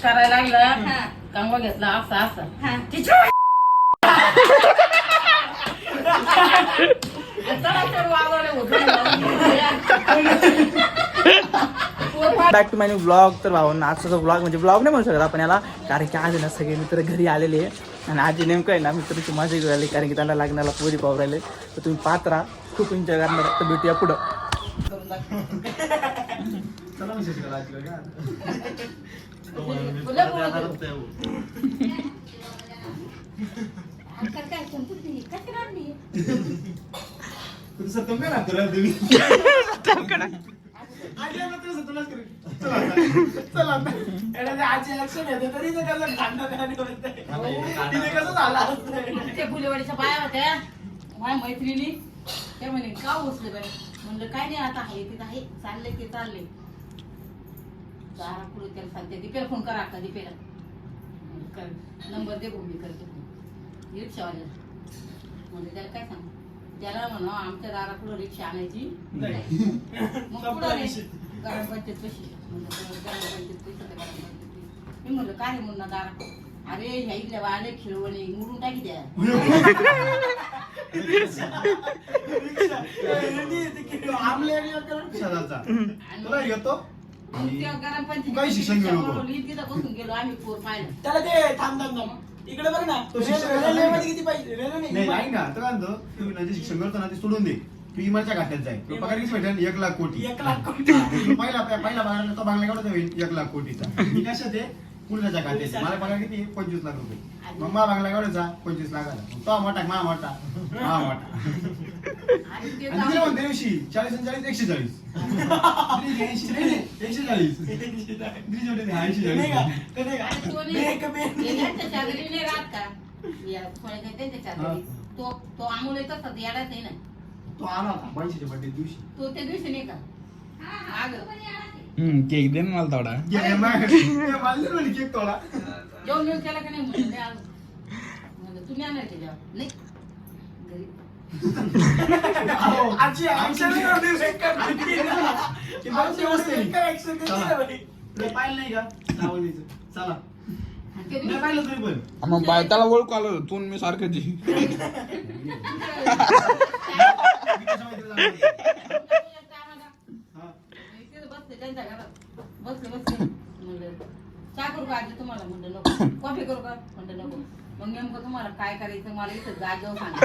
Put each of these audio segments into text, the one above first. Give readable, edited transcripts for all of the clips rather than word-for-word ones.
करायला लागला कांगवा घेतला असा असा back to my new blog. तर भावांना आजचा जो ब्लॉग म्हणजे ब्लॉग नाही म्हणू शकत आपण याला, कारण की आज ना सगळे मित्र घरी आलेले आहे आणि आजी नेमकं आहे ना मित्राची मजा घेऊन आली, कारण की त्यांना लग्नाला पोरी पाहू राहिले. तर तुम्ही पाहत राहा, खूप एन्जॉय करणार. तर भेटूया पुढं. फुलेवाडीच्या बाया होत्या माझ्या मैत्रिणी, त्या म्हणे का उचले बाई. म्हणलं काय नाही, आता आहे तिथं आहे, चालले ते चालले. पुढे त्याला सांगते दीपेला फोन करा, का दीपेला नंबर दे, मी करते फोन रिक्षावाल्या. म्हणजे त्याला काय सांग, त्याला म्हणा आमच्या दारापुढं रिक्षा आणायची. मग पुढं ग्रामपंचायत कशी मी म्हणलं काय म्हणणार दारा. अरे ह्या इथल्या वाले खिळवणे मुडून टाकी द्या. बसून गेलो आम्ही पोर पाहिलं. त्याला ते थांब इकडे बघ ना, रेल्वेमध्ये किती पाहिजे. रेल्वे नाही ना, तर काय म्हणतो तुम्ही शिक्षण करतो ना ते सोडून दे, तू इमारच्या घाट्यात जाईल. पगार किती भेटेल? 1 लाख कोटी. 1 लाख कोटी पहिला बघायला तो बांगला केवढा होईल? 1 लाख कोटीचा. मी कशात आहे? पुण्याच्या घाट्यात. मला पगार किती? 25 लाख रुपये. मग मा बांगला केवढाचा? 25 लाखाला. तो मोठा मा मोठा हा मोठा. आणि तिला म्हणते दिवशी 40 आणि 40 140. 140 तो आमूल येत असतात याडाच आहे ना. तो आला होता बाईच्या बर्थडे दिवशी. तो त्या दिवशी नाही का केक दे ना मला थोडा. केक तोडा जेवण जेवण केला का नाही म्हणलं तुम्ही आणणार त्याच्यावर नाही घरी. पाहिलं नाही का? चला नाही पाहिलं तरी पण मग बाय त्याला ओळख आलो तू मी सारखं त्यांच्या घरात बसले म्हणलं चहा करू का आजी तुम्हाला? म्हणलं नको. कॉफी करू का? म्हणलं नको. मग नेमकं तुम्हाला काय करायचं मला इथं जागेवर सांगा.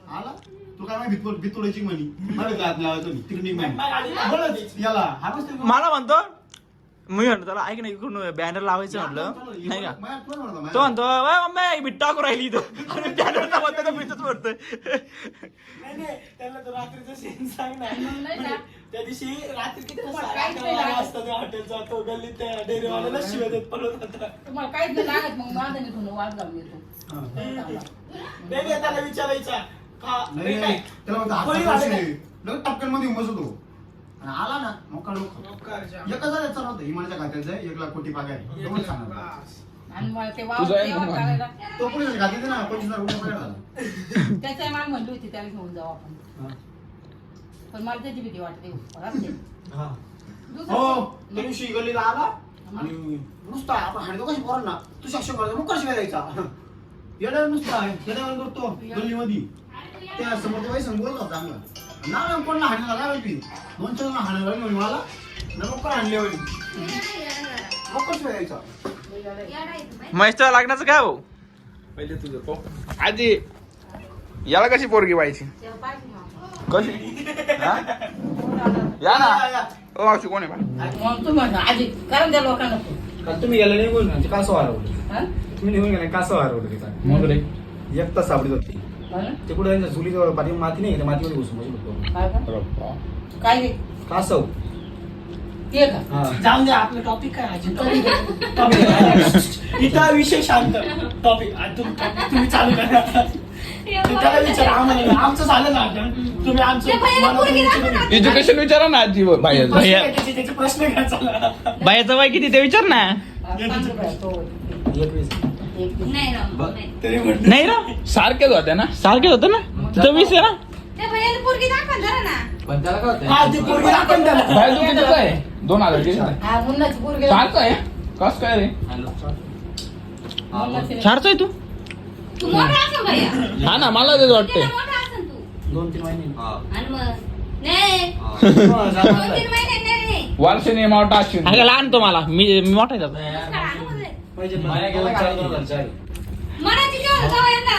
आला तू काय माहिती बितोडायची म्हणी याला मला म्हणतो. मी म्हणतो त्याला ऐक ना इकडून बॅनर लावायचं म्हटलं नाही का. तो म्हणतो मम्मी बीट टाकू राहिली इथं. बॅनरचा म्हणतो तर बीटच म्हणतोय. त्याला तो रात्रीचा सीन सांग ना. त्या दिवशी रात्री किती हॉटेल जातो गल्लीत डेअरीवाल्याला शिवाय देत पडत होता. तुम्हाला काहीच नाही लागत मग माझं निघून वाद घालून येतो. त्याला विचारायचा टपक्यान मध्ये बसतो आला ना मोका एका जण चालवतं हिमालच्या खात्यात जाय 1 लाख कोटी पगार आणि मग ते वाव करायला तो पुढे घातले ना 25,000 रुपये पगार झाला. त्याच्या मान म्हणली होती त्याला घेऊन जाऊ आपण, पण मला त्याची भीती वाटते. हो त्या दिवशी गल्लीला आला आणि नुसता आपण हाडतो कशी पोरांना तू शिक्षण करायचं मग कशी द्यायचा येडा नुसता येड्या करतो गल्लीमध्ये. त्या समोर बाई संग बोलत होता चांगला ना कोणला हाणला काय माहिती 2-4 जण हाणायला लागले मला नमक हाणले होते मग कशी द्यायचा. महेशच्या लग्नाचं काय हो पहिले तुझं आजी याला कशी पोरगी व्हायची कशी या ना. ओ मावशी कोण आहे आजी कारण त्या लोकांना तुम्ही गेला नाही बोल म्हणजे कसं हरवलं तुम्ही निघून गेला कसं हरवलं तिथं मग 1 तास सापडत होती ते कुठे त्यांच्या झुलीजवळ पाठी माती नाही मातीमध्ये घुसून काय कासव ते का जाऊन द्या. आपलं टॉपिक काय इथं विषय शांत टॉपिक तुम्ही चालू करा. त्याला विचारा आम्हाला आमचं झालं ना तुम्ही आमचं एज्युकेशन विचारा ना आजी. त्याचे प्रश्न घ्या चला. बायाचं वय किती ते विचार ना. 21 नाही ना सारखेच होत्या ना सारखेच होतं ना 24 आहे ना. भैयाला पोरगी दाखवा जरा ना. पण त्याला काय होतं? हा, ती पोरगी दाखवून द्या ना. बाहेर तू कितीच आहे 2000 ची हा मुन्नाची पोरगी चारच आहे कस काय रे मुन्नाची नाही. चारच आहे तू तू मोठा असेल भैया. हा ना मला तेच वाटतंय त्याला मोठा असेल तू. 2-3 महिने हा. आणि मग नाही हो, 2-3 जाणार. महिने नाही. वर्षाने मोठा असेल अगं लहान तो मला मी मोठा आहे त्याचा. नमस्कार, अनुभव आहे. मला गेलं 4,004. मनाची जेव्हा जाऊ यांना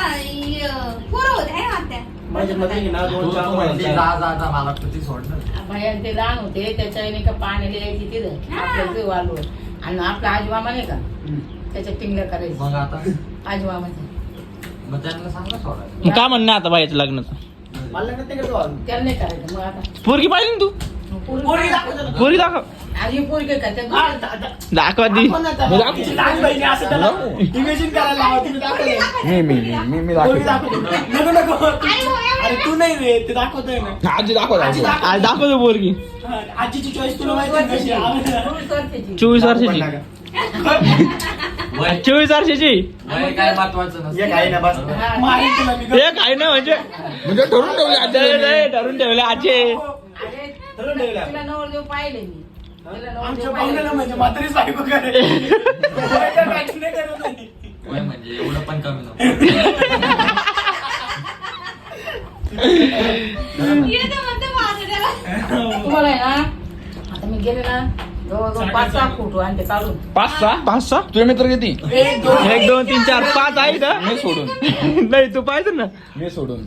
पोरं होते आहे ना आत्या. माझ्या मध्ये ना तू 2-4 म्हणली, महिने. जा मला किती सोडणार. भैया ते लहान होते त्याच्या का पाण्याला यायची तिथं हा. आपल्या वालूवर आणि आपला आजमामा नाही का त्याच्या टिंगल्या मग करायचं आता आजमामाच्या मग त्यांना सांगा सोडायला. मग काय म्हणणं आता बाईचं लग्नाचं मला लग्नात नाही करतो अजून. त्याला नाही करायचं मग आता पोरगी पाहिली ना तू पोरगी दाखवतो ना. पोरगी दाखव आणि पोरगी का त्या हा, दुसऱ्या- दाखवा दी दाखव ना त्याला. तिची लहान बहिणी असं त्याला imagine करायला लावा. तुम्ही दाखवलंय. मी पोरगी दाखवतो दाखवतो. नको. अरे तू नाही रे ते दाखवतोय ना. आजी दाखव आजी दाखव. दाखव. आज दाखवतो पोरगी हा, आजीची चॉईस तुला माहिती आहे कशी आहे? 24 वर्षाची. 24 वर्षाची वय 24 वर्षाची वय काय महत्वाचं नसतं. एक आहे ना बस. हा. मारीन तुला मी. हे काय नाही म्हणजे म्हणजे ठरवून ठेवले आजी नाही, ठरवून ठेवले आजे अरे, ठरवून ठेवलं. तिला नवरदेव पाहिले मी तिला नवरदेव आमच्या पाहिले. पाहुण्याला म्हणजे म्हातारीच बायको करायची. बायका match नाही करत नाही. वय म्हणजे एवढं पण कमी नव्हतं. येतं म्हणतं माझं त्याला. तुम्हाला आहे ना आता मी गेले ना जवळजवळ 5-6 फोटो आणि ते काढून 5-6 तुझे मित्र किती 1, 2, 1 2 3 4 5 आहे का मी सोडून नाही तू पाहिजे ना मी सोडून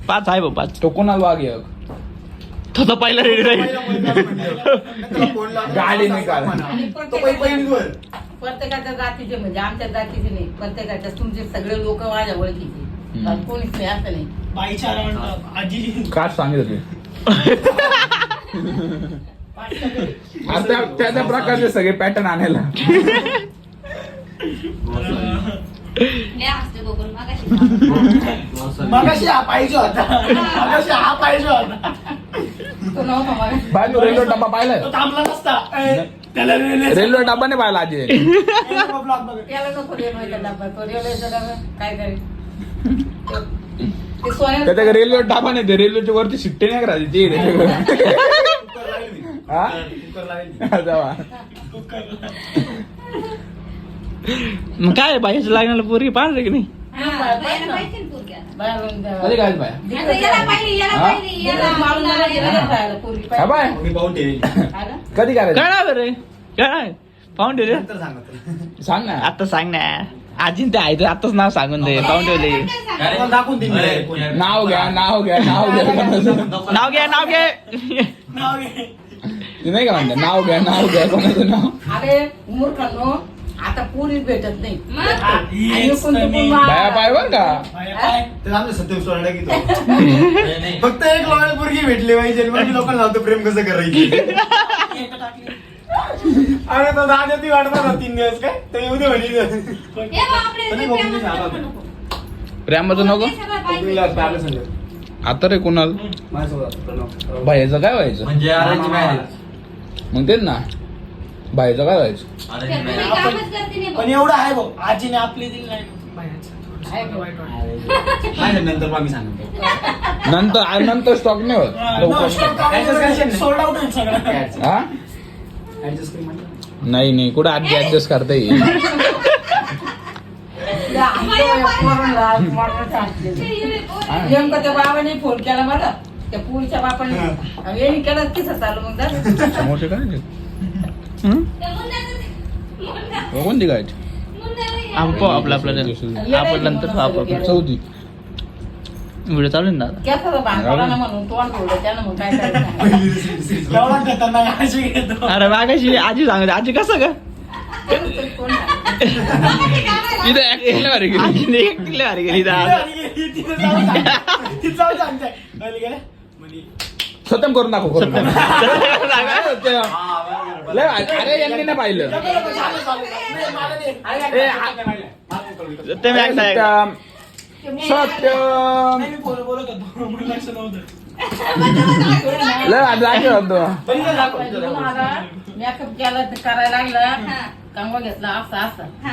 5 आहे बा 5 तो कोणाला वाघ एक तो तर पहिला रेडी राहील गाडी नाही काढ. आणि तो पहिल्यांदावर. प्रत्येकाच्या जातीचे म्हणजे आमच्या जातीचे नाही प्रत्येकाच्या तुमचे सगळे लोक माझ्या ओळखीचे आणि कोणीच नाही असं नाही बाईच्या म्हणतात आजी काय सांगितलं ते त्या प्रकारचे सगळे पॅटर्न आणायला लय हसते बघून मगाशी. मगाशी हा पाहिजे होता. मगाशी हा पाहिजे होता. तो नव्हता मला बाय तू रेल्वे डब्बा पाहिलाय तो थांबला नसता. त्याला रेल्वे डब्बा नाही पाहिला आजी ब्लॉग बघ. त्याला नको रेल्वेचा डब्बा तो रेल्वेचा डबा काय करेल ते सोया त्या रेल्वे डब्बा नाही ते रेल्वेच्या वरती शिट्टे नाही करायची ते रेल्वे कुकर लावेल मी. हा? कुकर लावेल मी. जावा. मग काय बाईचं लग्नाला पोरगी पाहिजे की नाही हा, भैयाला पाहिजे ना पोरगी आता. कधी काय बाय आता याला पाहिजे, याला हा? पाहिजे, याला पोरगी काय बाय मी पाहून ठेवेल. कधी काय करायचं ना रे काय पाहून ठेवले नंतर सांगा तुला. सांग ना आता सांग ना आजीन ते आहे आताच नाव सांगून दे पाहून ठेवले तुम्हाला दाखवून देईन मी. अरे, नाव घ्या नाव घ्या नाव घ्या नाव घे नाव घे नाव घे. ते नाही का म्हणते नाव घ्या कोणाचं नाव अरे मूर्खांनो आता पोरीच भेटत नाही मग? आणि Yes, कोणती तुम्ही. पण बाया पाय बर का बाया पाय. ते आमचं सत्य सोडा की तो. नाही, नाही. फक्त एक लॉयल पोरगी भेटली पाहिजे मग लोकांना सांगतो प्रेम कसं करायचं. अरे तो दादा ती वाट बघा 3 दिवस काय तर येऊ दे म्हणे. हे बघ, आपल्या आणि इथे मग प्रेमाचं मी सांगा. नको नको. प्रेमाचं नको हे सगळं पाहिजे. तुला आपलं सांगा. आता रे कुणाल माझ्यासोबत प्रणव. बाईचं काय व्हायचं म्हणजे अरेंज मॅरेज. मग तेच ना बाईचं काय व्हायचं अरेंज तुम्ही मॅरेज. कामच करते नाही पण बघ. एवढं आहे भाऊ आजीने आपली दिली नाही. आहे का? माझ्या नंतर आम्ही सांगतो. नंतर स्टॉक नाही होत लवकर. सोल्ड आउट होईल सगळं. हा ऍडजस्ट करून म्हणतो. नाही कुठं आजी ऍडजस्ट करता येईल त्या आईच्या पोराला पोराला सांगितलं. ते येऊ दे, पोरं. हा. नेमकं त्या बाबाने फोन केला मला त्या पुरीच्या बापाने आणि यांनी केला किसा चालू मग जा. समोरचे काय ते मुन्नाचं- कोणती काय मुन्ना नाही. आपण आपलं आपण नंतर आपण चौथी व्हिडिओ चालू आहे ना दादा केसाचा भांगवला ना म्हणून तोंड ठेवलं त्यानं मग काय करायचं पहिली दुसरी एवढा खतरनाक आजी घेतो. अरे मागाशी आजी सांगते आजी कसं का कोण सांगतं? इथे एकटीला भारी गेली आजीने एकटीला भारी गेली दादा. तिथे जाऊन सांगते. तिथे जाऊन सांगते. अरे गेले? म्हणे, सत्यम करून दाखव करून दाखव. हा, बरोबर. लय भारी. अरे यांनी नाही पाहिलं चालू, चालू. नाही, मला नाही. ए, ते मी एकदा सत्यम सत्यम नाही, मी बोलत होतो. मला लक्ष नव्हतं. लय भारी दाखव होतो. पण इथं दाखव. मेकअप केला तर करायला लागला कांगवा घेतला असा असा हा.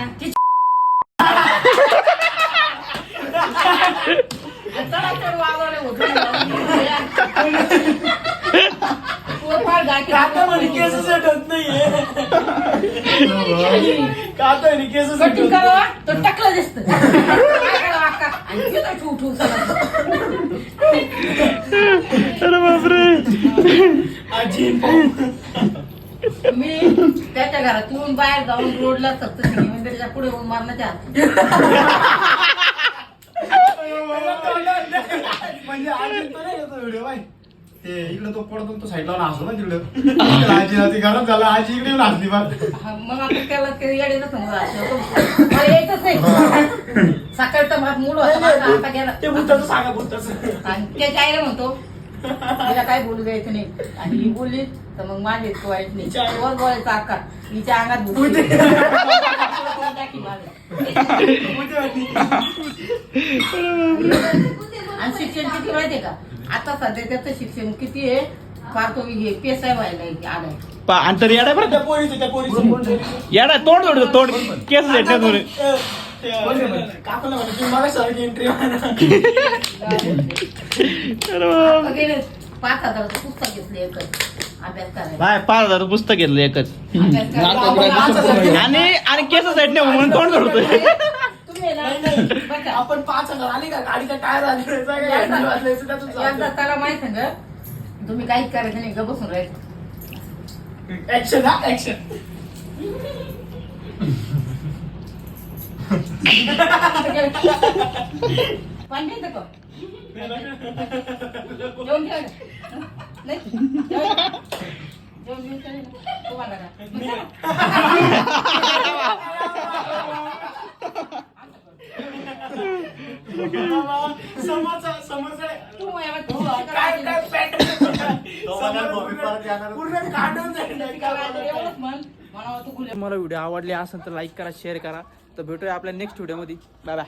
चढ वावरले होतो फार गाठी काका म्हणे केस सेटत नाहीये काका म्हणे केस कटिंग सेटत करावा तो टकलं दिसतं काय करावं अक्का? आणि तिथं ठू ठू चालत. अरे बापरे आजी मी त्याच्या घरातून बाहेर जाऊन रोडला सप्तशृंगी मंदिराच्या पुढे येऊन मारण्याच्या म्हणजे आजी तर नाही येतो व्हिडिओ बाय ते इकडे तो पडतो तो साईडला हसतो ना तिकडं आजीला ती गरम झाला आजी इकडे येऊन हसली बा मग आपण त्याला ते येडेच समजा मला यायचंच नाही सकाळी तर माझा मूड होता माझा आता गेला ते भूताचं सांगा भूताचं आणि त्याच्या आईला म्हणतो तिला काय बोलू द्यायचं नाही आणि ही बोलली तर मग माझे इतकं वाईट नाही वर बोलायचा अक्का हिच्या अंगात भूत टाकी आणि शिक्षण किती माहितीये का आता सध्या त्याचं शिक्षण किती आहे फार तो हे पेसाय व्हायला आलाय अंतर येडा बरं त्या पोरीचं येडा तोड तोड तोड केस सेट थोडे काकाला म्हणे तुम्ही मला सारखी एंट्री वगैरे 5,000चं पुस्तक घेतलं एकच अभ्यास करायला बाय 5,000 पुस्तक घेतलं एकच अभ्यास करायला आणि केस सेट नाही म्हणून तोंड तोडतोय तुम्ही आहे ना, बघा. आपण 5,000 आली का गाडीचा टायर एकदा त्याला माहित सांग तुम्ही काहीच करायचं नाही ग बसून राहायचं ऍक्शन हा ऍक्शन पाणी येतं का जेवण ठेव नाही जेवण घेऊन तुम्हाला मला व्हिडिओ आवडले असेल तर लाईक करा शेअर करा तर भेटूया आपल्या नेक्स्ट व्हिडिओमध्ये बाय बाय